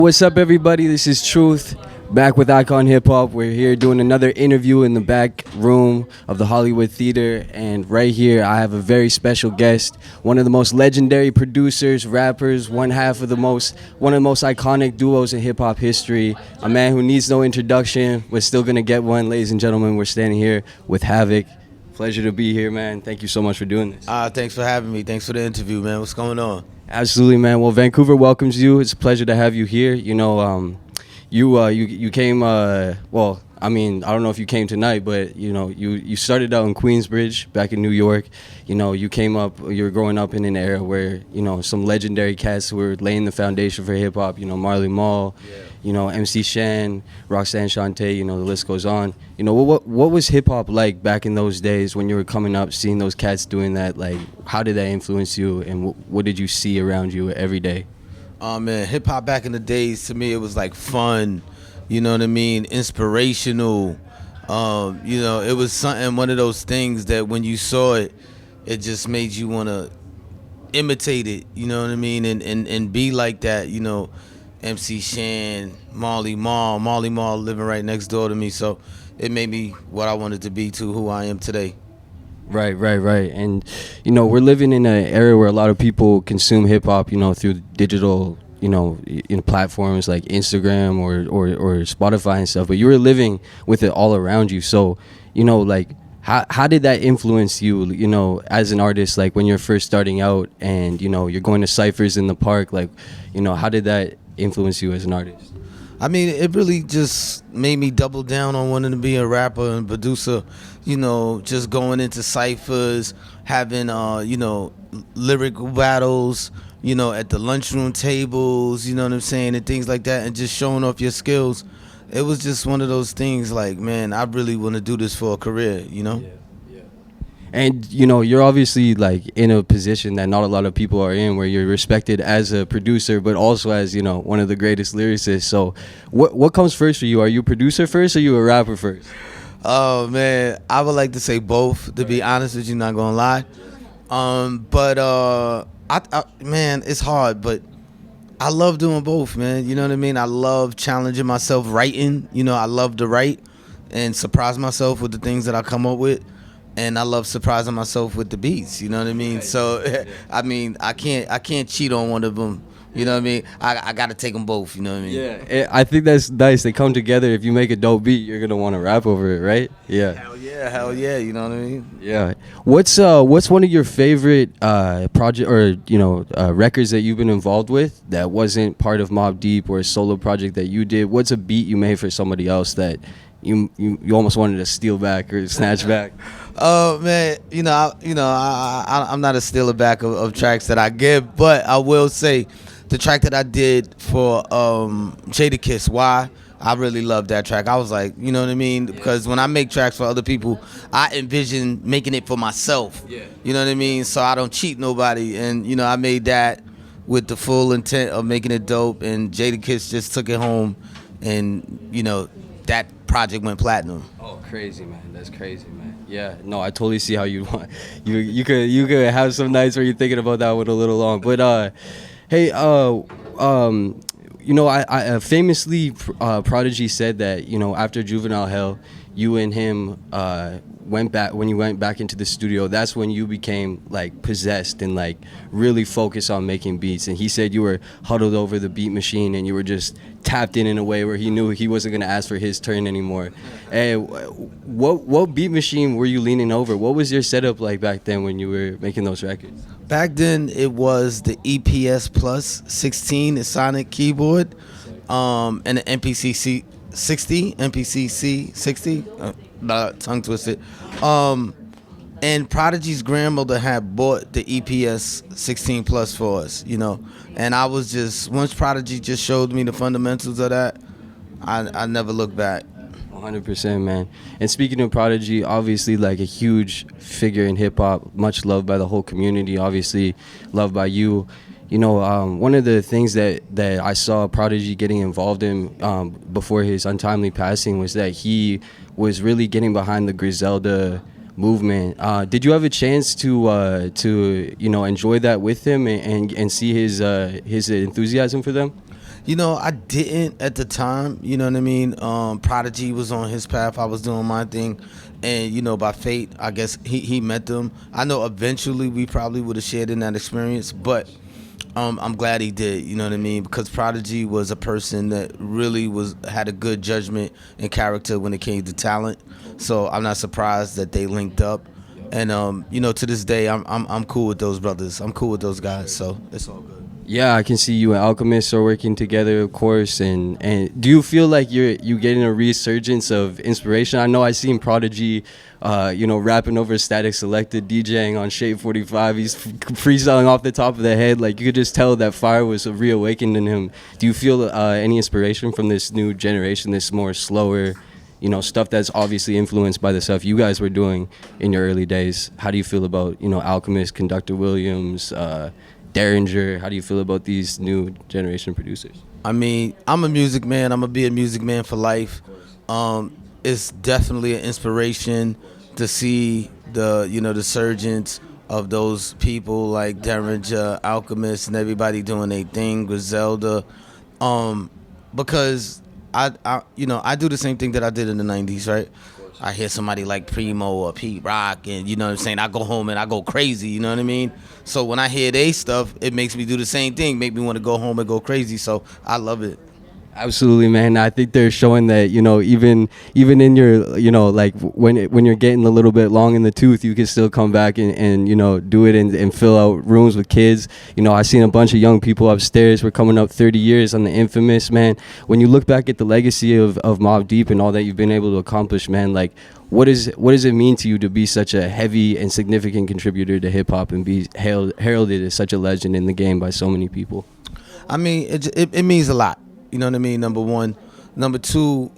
What's up, everybody? This is Trewth, back with Icon Hip Hop. We're here doing another interview in the back room of the Hollywood Theater, and right here I have a very special guest, one of the most legendary producers, rappers, one of the most iconic duos in hip hop history. A man who needs no introduction. We're still gonna get one, ladies and gentlemen. We're standing here with Havoc. Pleasure to be here, man. Thank you so much for doing this. Thanks for having me. Thanks for the interview, man. What's going on? Absolutely, man. Well, Vancouver welcomes you. It's a pleasure to have you here. You know, you came. Well, I mean, I don't know if you came tonight, but you know, you started out in Queensbridge, back in New York. You know, you came up. You were growing up in an era where some legendary cats were laying the foundation for hip hop. You know, Marley Marl. Yeah. MC Shan, Roxanne Shante. The list goes on. What was hip hop like back in those days when you were coming up, seeing those cats doing that? Like, how did that influence you, and what did you see around you every day? Man, hip hop back in the days, to me, it was like fun. You know what I mean? Inspirational. It was one of those things that when you saw it, it just made you want to imitate it. You know what I mean? And be like that. MC Shan, Marley Marl living right next door to me, so it made me what I wanted to be to who I am today. Right. And we're living in an era where a lot of people consume hip hop, through digital, in platforms like Instagram or Spotify and stuff. But you were living with it all around you. So, how did that influence you, as an artist, like when you're first starting out and, you're going to ciphers in the park, like, how did that influence you as an artist? I mean, it really just made me double down on wanting to be a rapper and producer, just going into ciphers, having, lyrical battles, at the lunchroom tables, you know what I'm saying, and things like that, and just showing off your skills. It was just one of those things like, man, I really want to do this for a career, Yeah. And, you're obviously like in a position that not a lot of people are in, where you're respected as a producer, but also as, one of the greatest lyricists. So what comes first for you? Are you a producer first or are you a rapper first? Oh, man, I would like to say both, to be honest with you, not going to lie. Man, it's hard, but I love doing both, man. You know what I mean? I love challenging myself writing. I love to write and surprise myself with the things that I come up with. And I love surprising myself with the beats, you know what I mean? So, I mean, I can't cheat on one of them, you know what I mean? I got to take them both, you know what I mean? Yeah, I think that's nice. They come together. If you make a dope beat, you're going to want to rap over it, right? Yeah. Hell yeah, you know what I mean? Yeah. What's one of your favorite project or, records that you've been involved with that wasn't part of Mobb Deep or a solo project that you did? What's a beat you made for somebody else that you almost wanted to steal back or snatch back? Oh man, I'm not a stealer back of tracks that I give, but I will say the track that I did for Jadakiss, Why, I really love that track. I was like, you know what I mean? Because when I make tracks for other people, I envision making it for myself. Yeah. You know what I mean? So I don't cheat nobody, and I made that with the full intent of making it dope, and Jadakiss just took it home, and that project went platinum. Oh, crazy, man. That's crazy, man. Yeah, no, I totally see how you want. You could have some nights where you're thinking about that one a little long. But hey, I famously Prodigy said that after Juvenile Hell, you and him went back into the studio. That's when you became like possessed and like really focused on making beats. And he said you were huddled over the beat machine and you were just tapped in a way where he knew he wasn't gonna ask for his turn anymore. Hey, what beat machine were you leaning over? What was your setup like back then when you were making those records? Back then it was the EPS Plus 16, the Sonic keyboard, and the MPC 60, tongue twisted. And Prodigy's grandmother had bought the EPS 16 Plus for us, and I was just, once Prodigy just showed me the fundamentals of that, I never looked back. 100%, man. And speaking of Prodigy, obviously like a huge figure in hip hop, much loved by the whole community, obviously loved by you. One of the things that I saw Prodigy getting involved in before his untimely passing was that he was really getting behind the Griselda movement. Did you have a chance to enjoy that with him and see his enthusiasm for them? I didn't at the time. You know what I mean? Prodigy was on his path. I was doing my thing. And, by fate, I guess he met them. I know eventually we probably would have shared in that experience, but I'm glad he did, you know what I mean? Because Prodigy was a person that really had a good judgment and character when it came to talent. So I'm not surprised that they linked up. And to this day, I'm cool with those brothers. I'm cool with those guys. So it's all good. Yeah, I can see you and Alchemist are working together, of course. And do you feel like you're getting a resurgence of inspiration? I know I seen Prodigy, rapping over Static Selected, DJing on Shade 45. He's freestyling off the top of the head. Like, you could just tell that fire was reawakened in him. Do you feel any inspiration from this new generation, this more slower, stuff that's obviously influenced by the stuff you guys were doing in your early days? How do you feel about, Alchemist, Conductor Williams, Derringer? How do you feel about these new generation producers? I mean, I'm a music man. I'm gonna be a music man for life. It's definitely an inspiration to see the surgence of those people like Derringer, Alchemist, and everybody doing their thing. Griselda, because I do the same thing that I did in the '90s, right? I hear somebody like Primo or Pete Rock, and you know what I'm saying, I go home and I go crazy, you know what I mean? So when I hear they stuff, it makes me do the same thing, make me want to go home and go crazy. So I love it. Absolutely, man. I think they're showing that, even in your, like when you're getting a little bit long in the tooth, you can still come back and do it and fill out rooms with kids. I seen a bunch of young people upstairs. We're coming up 30 years on the Infamous, man. When you look back at the legacy of Mobb Deep and all that you've been able to accomplish, man, like what does it mean to you to be such a heavy and significant contributor to hip hop and be heralded as such a legend in the game by so many people? I mean, it means a lot. You know what I mean? Number one. Number two,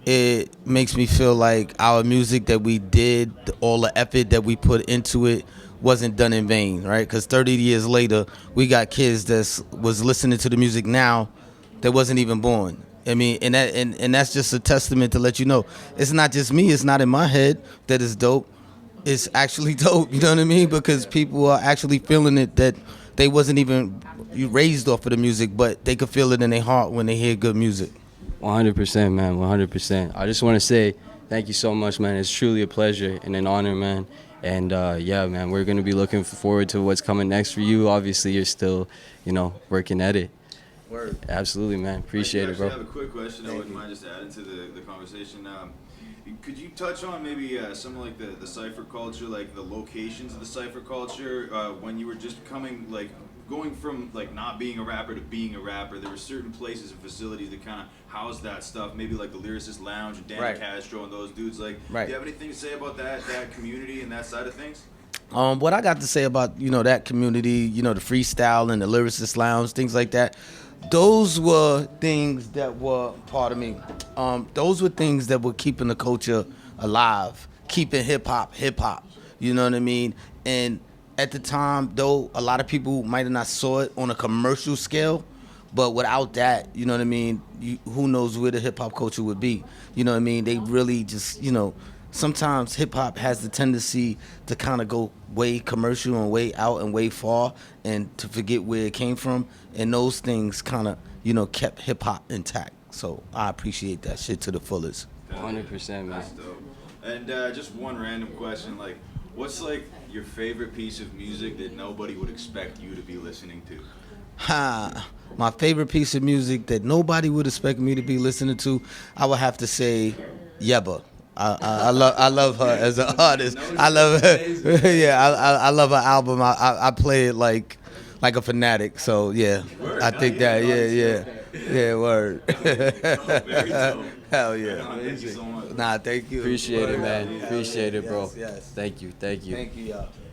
it makes me feel like our music that we did, all the effort that we put into it wasn't done in vain, right? Because 30 years later, we got kids that was listening to the music now that wasn't even born. I mean, and that's just a testament to let you know, it's not just me, it's not in my head that it's dope. It's actually dope, you know what I mean? Because people are actually feeling it that they wasn't even raised off of the music, but they could feel it in their heart when they hear good music. 100%, man, 100%. I just want to say thank you so much, man. It's truly a pleasure and an honor, man. And yeah, man, we're going to be looking forward to what's coming next for you. Obviously, you're still, working at it. Word. Absolutely, man. Appreciate it, bro. I have a quick question I wouldn't mind just adding to the conversation. Could you touch on maybe some of like the cypher culture, like the locations of the cypher culture when you were just going from like not being a rapper to being a rapper? There were certain places and facilities that kind of housed that stuff, maybe like the Lyricist Lounge and Danny Castro and those dudes. Like, do you have anything to say about that community and that side of things? What I got to say about that community, the freestyle and the Lyricist Lounge, things like that. Those were things that were part of me. Those were things that were keeping the culture alive, keeping hip hop. You know what I mean? And at the time, though, a lot of people might have not saw it on a commercial scale, but without that, you know what I mean? Who knows where the hip hop culture would be? You know what I mean? They really just, sometimes hip hop has the tendency to kind of go way commercial and way out and way far, and to forget where it came from. And those things kind of, kept hip hop intact. So I appreciate that shit to the fullest. 100%, man. That's dope. And just one random question, like, what's like your favorite piece of music that nobody would expect you to be listening to? My favorite piece of music that nobody would expect me to be listening to, I would have to say Yebba. I love her as an artist. I love her. Yeah, I love her album. I play it like a fanatic. So yeah, Word. I think that yeah, word. Very dope. Hell yeah. Thank you so much. Nah, thank you. Appreciate it, man. Appreciate it, bro. Yes. Thank you. Thank you, y'all.